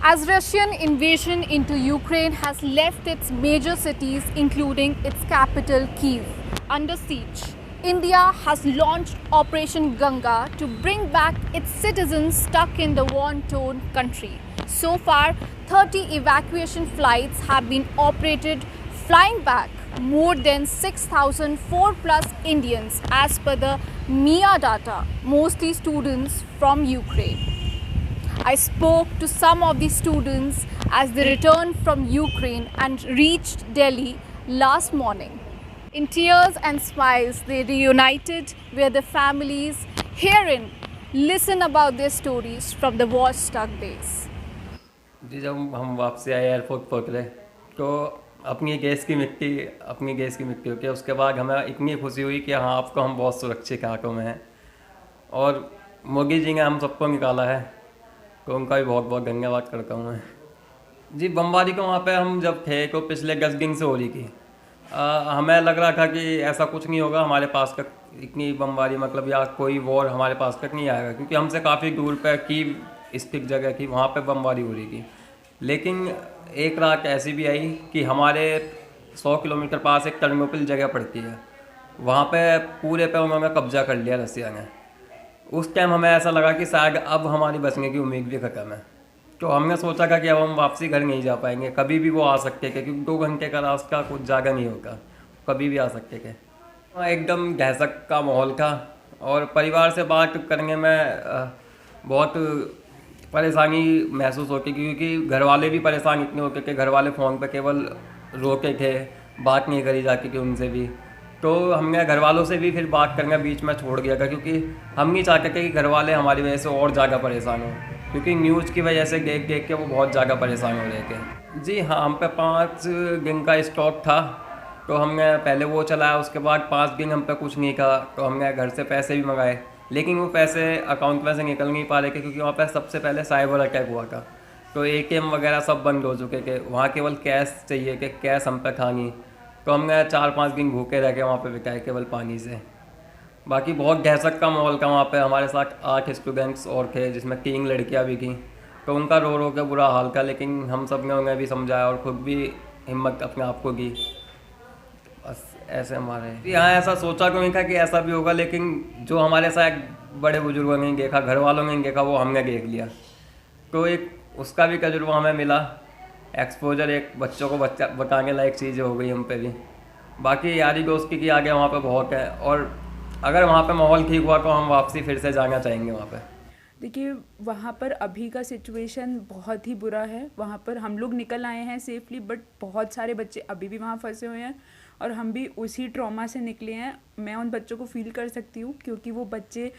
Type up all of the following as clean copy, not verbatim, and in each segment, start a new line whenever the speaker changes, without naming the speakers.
As Russian invasion into Ukraine has left its major cities, including its capital Kyiv, under siege, India has launched Operation Ganga to bring back its citizens stuck in the war-torn country. So far, 30 evacuation flights have been operated, flying back more than 6,004 plus Indians as per the MIA data, mostly students from Ukraine. I spoke to some of the students as they returned from Ukraine and reached Delhi last morning. In tears and smiles, they reunited with their families. Herein, listen about their stories from the war-struck days.
जी जब हम वापसी आए airport पहुँचे तो अपनी gas की मिट्टी होके उसके बाद हमें इतनी खुशी हुई कि हाँ आपको हम बहुत सुरक्षित हाथों में हैं और मोदी जी ने हम सबको निकाला है तो उनका भी बहुत बहुत धन्यवाद करता हूँ मैं। जी बमबारी को वहाँ पे हम जब थे तो पिछले 10 दिन से हो रही थी। हमें लग रहा था कि ऐसा कुछ नहीं होगा हमारे पास तक इतनी बमबारी मतलब या कोई वॉर हमारे पास तक नहीं आएगा क्योंकि हमसे काफ़ी दूर पर कीव स्थित जगह थी वहाँ पे बमबारी हो रही थी। लेकिन एक रात ऐसी भी आई कि हमारे 100 किलोमीटर पास एक टर्नोपिल जगह पड़ती है, वहाँ पे पूरे पे उन्होंने कब्जा कर लिया रसिया ने। उस टाइम हमें ऐसा लगा कि शायद अब हमारी बचने की उम्मीद भी ख़त्म है। तो हमने सोचा था कि अब हम वापसी घर नहीं जा पाएंगे, कभी भी वो आ सकते थे क्योंकि 2 घंटे का रास्ता कुछ ज़्यादा नहीं होगा, कभी भी आ सकते थे। एकदम दहशत का माहौल था और परिवार से बात करने में बहुत परेशानी महसूस होती क्योंकि घर वाले भी परेशान इतने होते थे, घर वाले फ़ोन पे केवल रोके थे, बात नहीं करी जाती थी उनसे भी। तो हमने घर वालों से भी फिर बात करना बीच में छोड़ दिया था क्योंकि हम नहीं चाहते थे कि घर वाले हमारी वजह से और ज़्यादा परेशान हो क्योंकि न्यूज़ की वजह से देख देख के वो बहुत ज़्यादा परेशान हो रहे थे। जी हाँ, हम पे 5 दिन का स्टॉक था तो हमने पहले वो चलाया, उसके बाद 5 दिन हम पे कुछ नहीं था तो हमने घर से पैसे भी मंगाए लेकिन वो पैसे अकाउंट में से निकल नहीं पा रहे थे क्योंकि वहाँ पे सबसे पहले साइबर अटैक हुआ था तो ATM वगैरह सब बंद हो चुके थे। वहाँ केवल कैश चाहिए कि कैश हम पे था नहीं तो हमने 4-5 दिन भूखे रह के वहाँ पे बिताए केवल पानी से। बाकी बहुत दहशत का माहौल था वहाँ पे। हमारे साथ 8 स्टूडेंट्स और थे जिसमें 3 लड़कियाँ भी थी तो उनका रो रो के बुरा हाल था लेकिन हम सब ने उन्हें भी समझाया और ख़ुद भी हिम्मत अपने आप को दी। बस ऐसे हमारे यहाँ ऐसा सोचा क्यों नहीं था कि ऐसा भी होगा, लेकिन जो हमारे साथ बड़े बुजुर्गों ने देखा, घर वालों ने देखा, वो हमने देख लिया तो एक उसका भी तजुर्बा हमें मिला। एक्सपोजर एक बच्चों को बताने लायक चीज़ें हो गई हम पे भी। बाकी यारी दोस्ती की आगे वहाँ पे बहुत है और अगर वहाँ पे माहौल ठीक हुआ तो हम वापसी फिर से जाना चाहेंगे वहाँ पे।
देखिए वहाँ पर अभी का सिचुएशन बहुत ही बुरा है। वहाँ पर हम लोग निकल आए हैं सेफली बट बहुत सारे बच्चे अभी भी वहाँ फंसे हुए हैं और हम भी उसी ट्रॉमा से निकले हैं। मैं उन बच्चों को फील कर सकती हूँ क्योंकि वो बच्चे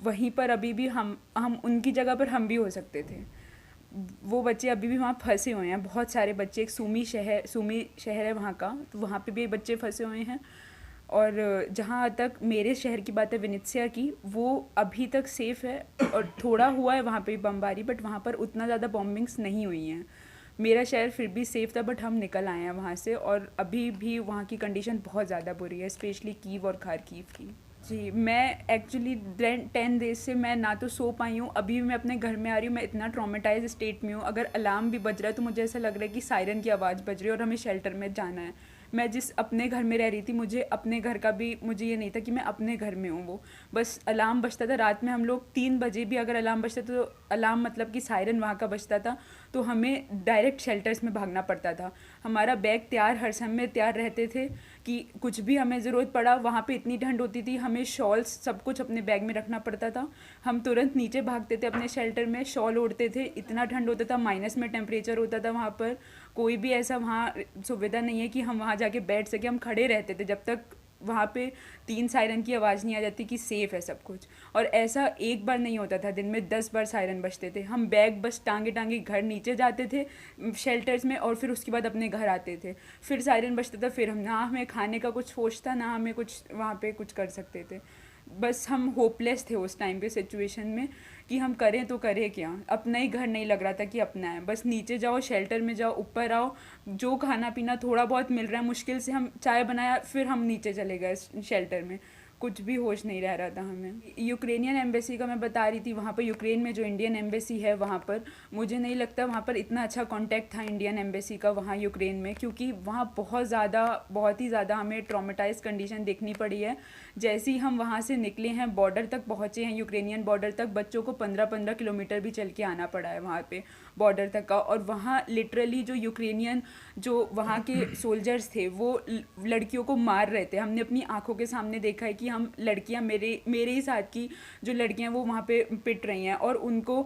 वहीं पर अभी भी हम उनकी जगह पर हम भी हो सकते थे। वो बच्चे अभी भी वहाँ फंसे हुए हैं, बहुत सारे बच्चे। एक सूमी शहर है वहाँ का, तो वहाँ पे भी बच्चे फंसे हुए हैं। और जहाँ तक मेरे शहर की बात है विनित्सिया की, वो अभी तक सेफ़ है और थोड़ा हुआ है वहाँ पे बमबारी बट वहाँ पर उतना ज़्यादा बॉम्बिंग्स नहीं हुई हैं। मेरा शहर फिर भी सेफ़ था बट हम निकल आए हैं वहाँ से और अभी भी वहाँ की कंडीशन बहुत ज़्यादा बुरी है, स्पेशली कीव और खारकीव की। जी मैं एक्चुअली 10 डेज से मैं ना तो सो पाई हूँ, अभी भी मैं अपने घर में आ रही हूँ। मैं इतना ट्रॉमेटाइज स्टेट में हूँ। अगर अलार्म भी बज रहा है तो मुझे ऐसा लग रहा है कि सायरन की आवाज़ बज रही है और हमें शेल्टर में जाना है। मैं जिस अपने घर में रह रही थी मुझे अपने घर का भी मुझे ये नहीं था कि मैं अपने घर में हूँ। वो बस अलार्म बजता था रात में, हम लोग 3 बजे भी अगर अलार्म बजता तो अलार्म मतलब कि सायरन वहाँ का बजता था तो हमें डायरेक्ट शेल्टर्स में भागना पड़ता था। हमारा बैग तैयार, हर समय तैयार रहते थे कि कुछ भी हमें ज़रूरत पड़ा। वहाँ पे इतनी ठंड होती थी, हमें शॉल्स सब कुछ अपने बैग में रखना पड़ता था। हम तुरंत नीचे भागते थे अपने शेल्टर में, शॉल ओढ़ते थे। इतना ठंड होता था, माइनस में टेम्परेचर होता था वहाँ पर। कोई भी ऐसा वहाँ सुविधा नहीं है कि हम वहाँ जाके बैठ सके। हम खड़े रहते थे जब तक वहाँ पे 3 सायरन की आवाज़ नहीं आ जाती कि सेफ़ है सब कुछ। और ऐसा एक बार नहीं होता था, दिन में 10 बार सायरन बजते थे। हम बैग बस टांगे टांगे घर नीचे जाते थे शेल्टर्स में और फिर उसके बाद अपने घर आते थे। फिर सायरन बजता था, फिर हम ना हमें खाने का कुछ होश था ना हमें कुछ वहाँ पे कुछ कर सकते थे। बस हम होपलेस थे उस टाइम पे सिचुएशन में कि हम करें तो करें क्या। अपना ही घर नहीं लग रहा था कि अपना है। बस नीचे जाओ, शेल्टर में जाओ, ऊपर आओ, जो खाना पीना थोड़ा बहुत मिल रहा है मुश्किल से हम चाय बनाया, फिर हम नीचे चले गए शेल्टर में। कुछ भी होश नहीं रह रहा था हमें। यूक्रेनियन एम्बेसी का मैं बता रही थी, वहाँ पर यूक्रेन में जो इंडियन एम्बेसी है वहाँ पर मुझे नहीं लगता वहाँ पर इतना अच्छा कांटेक्ट था इंडियन एम्बेसी का वहाँ यूक्रेन में, क्योंकि वहाँ बहुत ही ज़्यादा हमें ट्रॉमेटाइज कंडीशन देखनी पड़ी है। जैसे ही हम वहाँ से निकले हैं, बॉर्डर तक पहुँचे हैं, यूक्रेनियन बॉर्डर तक, बच्चों को 15-15 किलोमीटर भी चल के आना पड़ा है वहाँ पे बॉर्डर तक का। और वहाँ लिटरली जो यूक्रेनियन जो वहाँ के सोल्जर्स थे वो लड़कियों को मार रहे थे। हमने अपनी आंखों के सामने देखा है कि हम लड़कियाँ, मेरे ही साथ की जो लड़कियाँ वो वहाँ पे पिट रही हैं, और उनको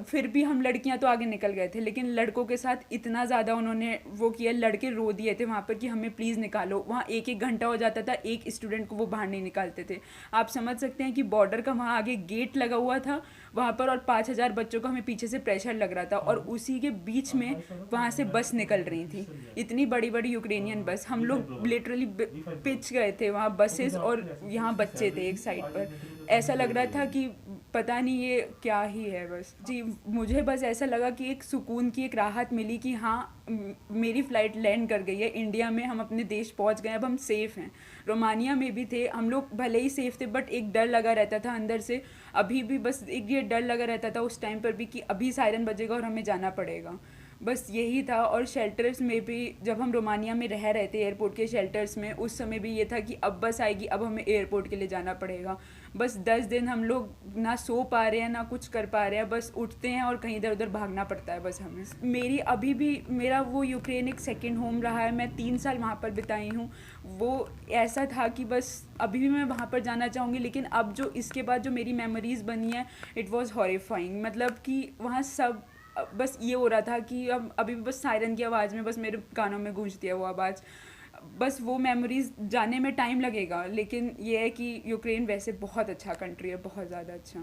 फिर भी हम लड़कियां तो आगे निकल गए थे, लेकिन लड़कों के साथ इतना ज़्यादा उन्होंने वो किया, लड़के रो दिए थे वहाँ पर कि हमें प्लीज़ निकालो। वहाँ एक एक घंटा हो जाता था, एक स्टूडेंट को वो बाहर नहीं निकालते थे। आप समझ सकते हैं कि बॉर्डर का वहाँ आगे गेट लगा हुआ था वहाँ पर, और 5,000 बच्चों का हमें पीछे से प्रेशर लग रहा था, और उसी के बीच में वहाँ से बस निकल रही थी, इतनी बड़ी बड़ी यूक्रेनियन बस। हम लोग लिटरली पिच गए थे वहाँ बसेस, और यहाँ बच्चे थे एक साइड पर। ऐसा लग रहा था कि पता नहीं ये क्या ही है बस। जी, मुझे बस ऐसा लगा कि एक सुकून की एक राहत मिली कि हाँ, मेरी फ़्लाइट लैंड कर गई है इंडिया में, हम अपने देश पहुंच गए, अब हम सेफ़ हैं। रोमानिया में भी थे हम लोग, भले ही सेफ़ थे बट एक डर लगा रहता था अंदर से, अभी भी बस एक ये डर लगा रहता था उस टाइम पर भी कि अभी सायरन बजेगा और हमें जाना पड़ेगा, बस यही था। और शेल्टर्स में भी जब हम रोमानिया में रह रहे थे एयरपोर्ट के शेल्टर्स में, उस समय भी ये था कि अब बस आएगी, अब हमें एयरपोर्ट के लिए जाना पड़ेगा। बस 10 दिन हम लोग ना सो पा रहे हैं ना कुछ कर पा रहे हैं, बस उठते हैं और कहीं इधर उधर भागना पड़ता है बस हमें। मेरी अभी भी, मेरा वो यूक्रेन एक सेकेंड होम रहा है, मैं 3 साल वहाँ पर बिताई हूँ। वो ऐसा था कि बस अभी भी मैं वहाँ पर जाना चाहूँगी, लेकिन अब जो इसके बाद जो मेरी मेमोरीज़ बनी है, इट वॉज़ हॉरिफाइंग। मतलब कि वहाँ सब बस ये हो रहा था कि अब अभी भी बस सायरन की आवाज़ में बस मेरे कानों में गूंजती है वो आवाज़। बस वो मेमोरीज जाने में टाइम लगेगा, लेकिन ये है कि यूक्रेन वैसे बहुत अच्छा कंट्री है, बहुत ज़्यादा अच्छा।